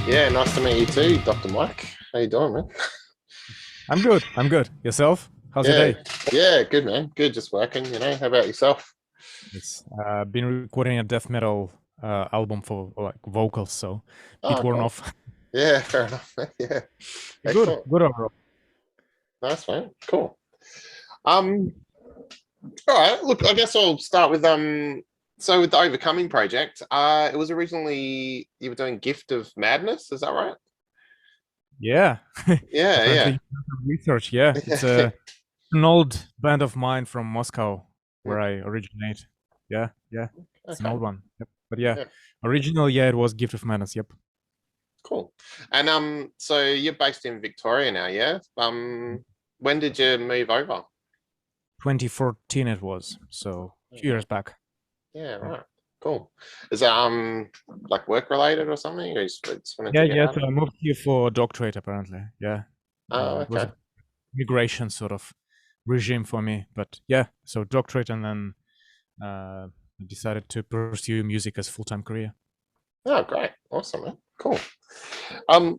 Yeah, nice to meet you too, Dr. Mike. How you doing, man? I'm good. I'm good. Yourself? How's your Yeah, day? yeah, good, man. Good, just working, How about yourself? It's been recording a death metal album for like vocals, so bit Oh, worn cool. off. Yeah, fair enough, man. Yeah, Good, excellent. good overall. Nice, man. Cool. Um, all right. Look, I guess I'll start with So with the Overcoming project, it was originally you were doing Gift of Madness, is that right? Yeah, Yeah, apparently yeah. you did some research. Yeah, it's an old band of mine from Moscow where I originate. Yeah, yeah, it's an Okay. old one. Yep. But yeah, Yeah, original. Yeah, it was Gift of Madness. Yep. cool. And so you're based in Victoria now, yeah? When did you move over? 2014 it was, so a few years back. Yeah, Yeah. right. Cool. Is that like work related or something? Or you just wanted Yeah, to get yeah. out So of I it? moved here for doctorate apparently. Yeah, Oh, it was okay. a migration sort of regime for me. But yeah, so doctorate and then uh, decided to pursue music as full-time career. Oh, great. Awesome, man. Cool.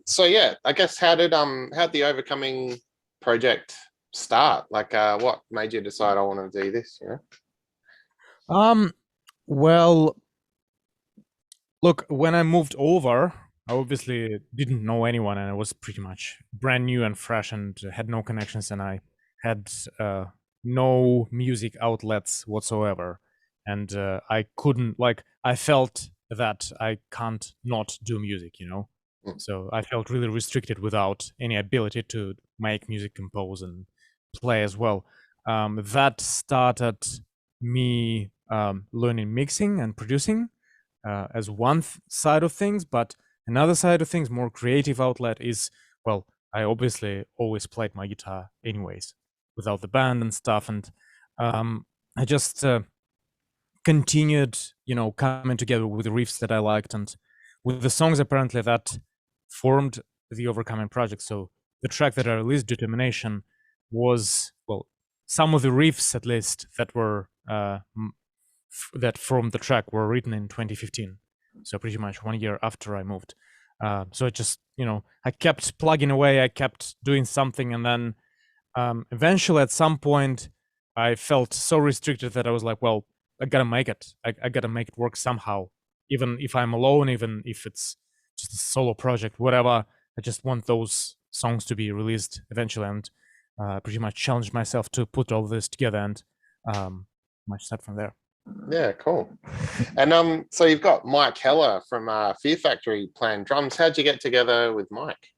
So yeah, I guess how'd the Overcoming project start? Like what made you decide I want to do this? Um, well, look, when I moved over, I obviously didn't know anyone, and I was pretty much brand new and fresh, and had no connections, and I had no music outlets whatsoever, and I couldn't like I felt that I can't not do music. Mm. So I felt really restricted without any ability to make music, compose, and play as well. That started me learning mixing and producing as one side of things, but another side of things, more creative outlet is, well, I obviously always played my guitar anyways, without the band and stuff, and I just continued, coming together with the riffs that I liked and with the songs apparently that formed the Overcoming project. So the track that I released, Determination, was, well, some of the riffs at least that were that from the track were written in 2015, so pretty much 1 year after I moved. So I just, I kept plugging away, I kept doing something, and then eventually at some point I felt so restricted that I was like, well, I gotta make it. I gotta make it work somehow, even if I'm alone, even if it's just a solo project, whatever. I just want those songs to be released eventually, and pretty much challenge myself to put all this together, and much start from there. Yeah, cool. And so you've got Mike Heller from Fear Factory playing drums. How'd you get together with Mike?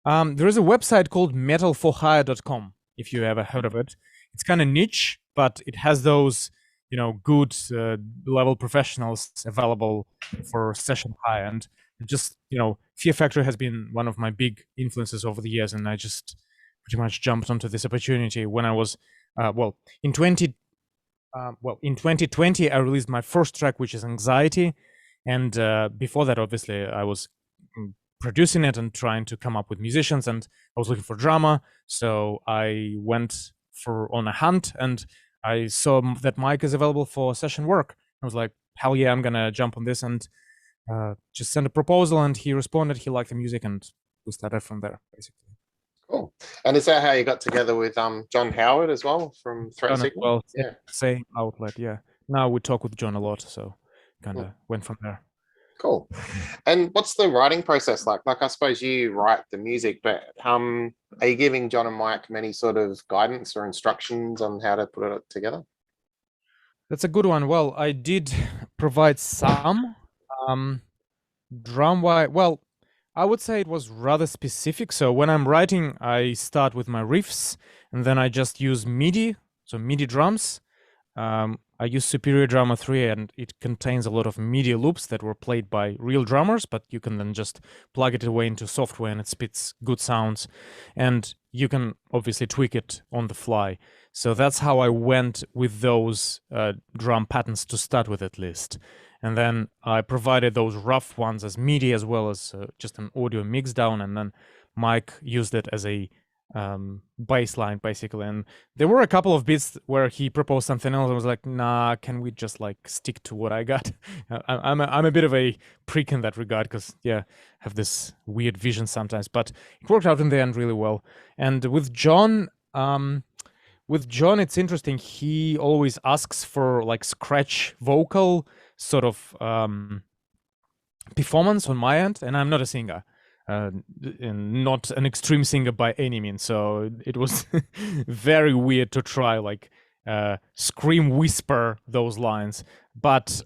There is a website called metalforhire.com, if you ever heard of it. It's kind of niche, but it has those, good level professionals available for session hire. And just, Fear Factory has been one of my big influences over the years. And I just pretty much jumped onto this opportunity when I was, well, in 20, in 2020, I released my first track, which is Anxiety. And before that, obviously, I was producing it and trying to come up with musicians, and I was looking for drama. So I went on a hunt, and I saw that Mike is available for session work. I was like, hell yeah, I'm gonna jump on this, and just send a proposal. And he responded. He liked the music, and we started from there, basically. Cool. And is that how you got together with John Howard as well from Threat John as Signal? well, Yeah. same outlet, yeah. Now we talk with John a lot, so kind Hmm. of went from there. Cool. And what's the writing process like? Like, I suppose you write the music, but are you giving John and Mike many sort of guidance or instructions on how to put it together? That's a good one. Well, I did provide some um, drum wise. Well, I would say it was rather specific. So when I'm writing, I start with my riffs, and then I just use MIDI, so MIDI drums. I use Superior Drummer 3, and it contains a lot of MIDI loops that were played by real drummers, but you can then just plug it away into software and it spits good sounds. And you can obviously tweak it on the fly. So that's how I went with those drum patterns to start with, at least. And then I provided those rough ones as MIDI as well as just an audio mix down. And then Mike used it as a bass line basically, and there were a couple of bits where he proposed something else. I was like, nah, can we just like stick to what I got? I'm a bit of a prick in that regard, because yeah, have this weird vision sometimes, but it worked out in the end really well. And with John, it's interesting. He always asks for like scratch vocal sort of performance on my end, and I'm not a singer, and not an extreme singer by any means. So it was very weird to try like scream whisper those lines. But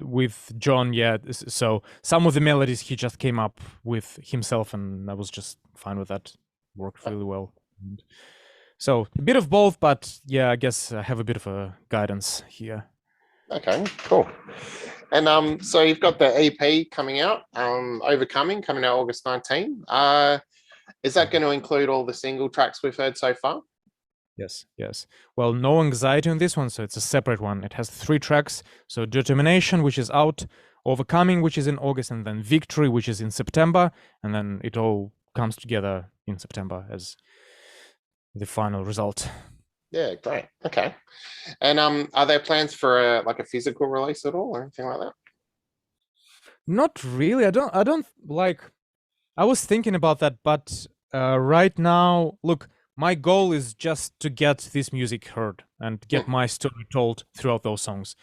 with John, yeah. So some of the melodies he just came up with himself, and I was just fine with that. Worked really well. And so a bit of both, but yeah, I guess I have a bit of a guidance here. Okay, cool. And so you've got the EP coming out, Overcoming, coming out August 19. Is that going to include all the single tracks we've heard so far? Yes. Well, no anxiety on this one, so it's a separate one. It has 3 tracks. So Determination, which is out, Overcoming, which is in August, and then Victory, which is in September, and then it all comes together in September as the final result. Yeah, great. Okay. And are there plans for a physical release at all or anything like that? Not really. I don't like. I was thinking about that, but right now, look, my goal is just to get this music heard and get my story told throughout those songs.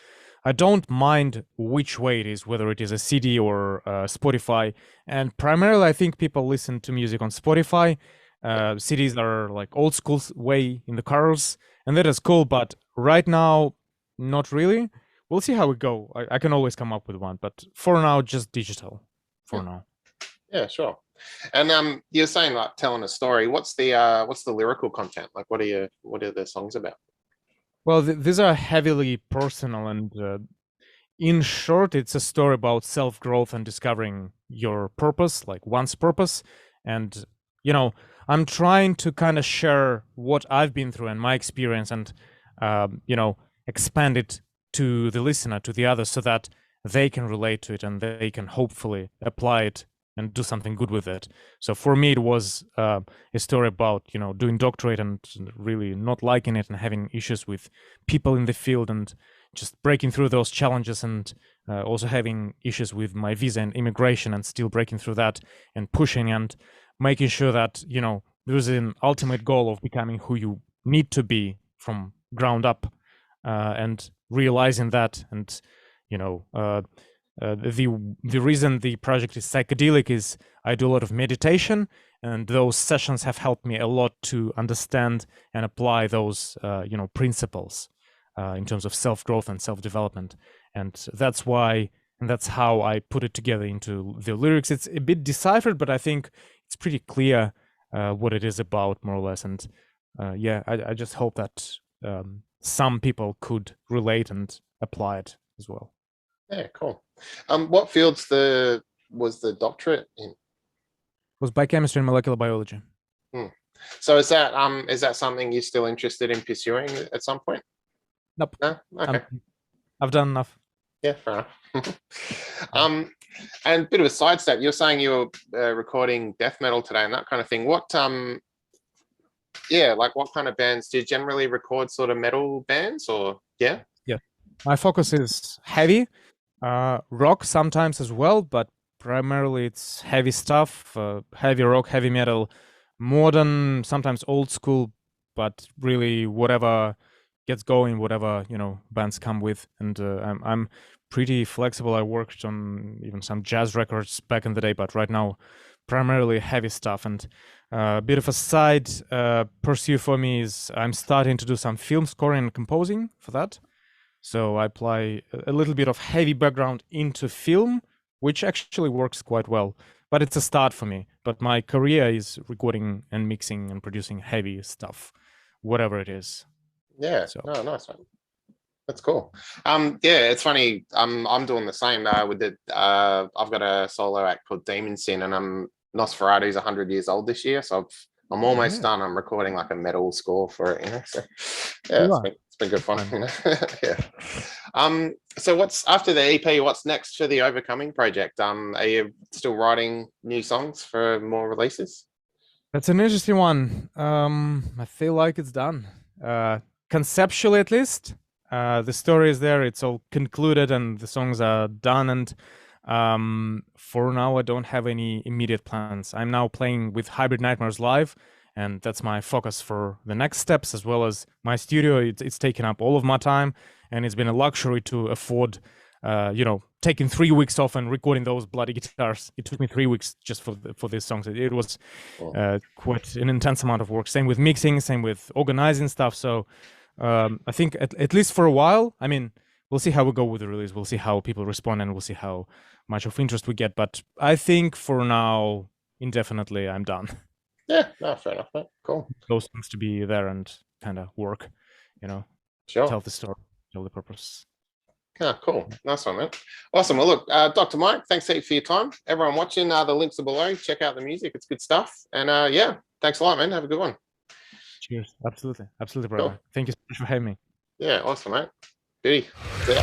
I don't mind which way it is, whether it is a CD or Spotify. And primarily, I think people listen to music on Spotify. CDs are like old school way in the cars, and that is cool. But right now, not really. We'll see how we go. I can always come up with one, but for now, just digital. For now. Yeah, sure. And you're saying like telling a story. What's the lyrical content? Like, what are the songs about? Well, these are heavily personal, and in short, it's a story about self-growth and discovering your purpose, like one's purpose. And I'm trying to kind of share what I've been through and my experience, and expand it to the listener, to the others, so that they can relate to it and they can hopefully apply it and do something good with it. So for me, it was a story about doing doctorate and really not liking it and having issues with people in the field, and just breaking through those challenges, and also having issues with my visa and immigration, and still breaking through that and pushing and making sure that there's an ultimate goal of becoming who you need to be from ground up, and realizing that. And the reason the project is psychedelic is I do a lot of meditation, and those sessions have helped me a lot to understand and apply those principles in terms of self-growth and self-development. And that's why, and that's how I put it together into the lyrics. It's a bit deciphered, but I think it's pretty clear what it is about, more or less. And I just hope that some people could relate and apply it as well. Yeah, cool. What fields was the doctorate in? It was biochemistry and molecular biology. So is that something you're still interested in pursuing at some point? Nope. No? Okay. I've done enough. Yeah, fair enough. And a bit of a sidestep, you're saying you were recording death metal today and that kind of thing. What what kind of bands do you generally record? Sort of metal bands, or yeah? My focus is heavy, rock sometimes as well, but primarily it's heavy stuff, heavy rock, heavy metal, modern, sometimes old school, but really whatever gets going, whatever bands come with. And I'm pretty flexible. I worked on even some jazz records back in the day, but right now primarily heavy stuff. And a bit of a side pursuit for me is I'm starting to do some film scoring and composing for that. So I apply a little bit of heavy background into film, which actually works quite well. But it's a start for me. But my career is recording and mixing and producing heavy stuff, whatever it is. Yeah. So. No, nice one. That's cool. It's funny. I'm doing the same with the. I've got a solo act called Demon Sin, and Nosferatu's 100 years old this year, so I'm almost done. I'm recording like a metal score for it. So it's been good fun. Yeah. So what's after the EP? What's next for the Overcoming project? Are you still writing new songs for more releases? That's an interesting one. I feel like it's done. Conceptually, at least, the story is there. It's all concluded, and the songs are done. And for now, I don't have any immediate plans. I'm now playing with Hybrid Nightmares live, and that's my focus for the next steps, as well as my studio. It's taken up all of my time, and it's been a luxury to afford, taking 3 weeks off and recording those bloody guitars. It took me 3 weeks just for these songs. It was quite an intense amount of work. Same with mixing, same with organizing stuff. So I think at least for a while, I mean, we'll see how we go with the release. We'll see how people respond, and we'll see how much of interest we get. But I think for now, indefinitely, I'm done. Yeah, no, fair enough, mate. Cool. Those things to be there and kind of work, Sure. tell the story, tell the purpose. Yeah, cool. Nice one, man. Awesome. Well, look, Dr. Mike, thanks for your time. Everyone watching, the links are below. Check out the music. It's good stuff. And yeah, thanks a lot, man. Have a good one. Cheers. Absolutely, brother. Cool. Thank you so much for having me. Yeah, awesome, mate. Beauty. See ya.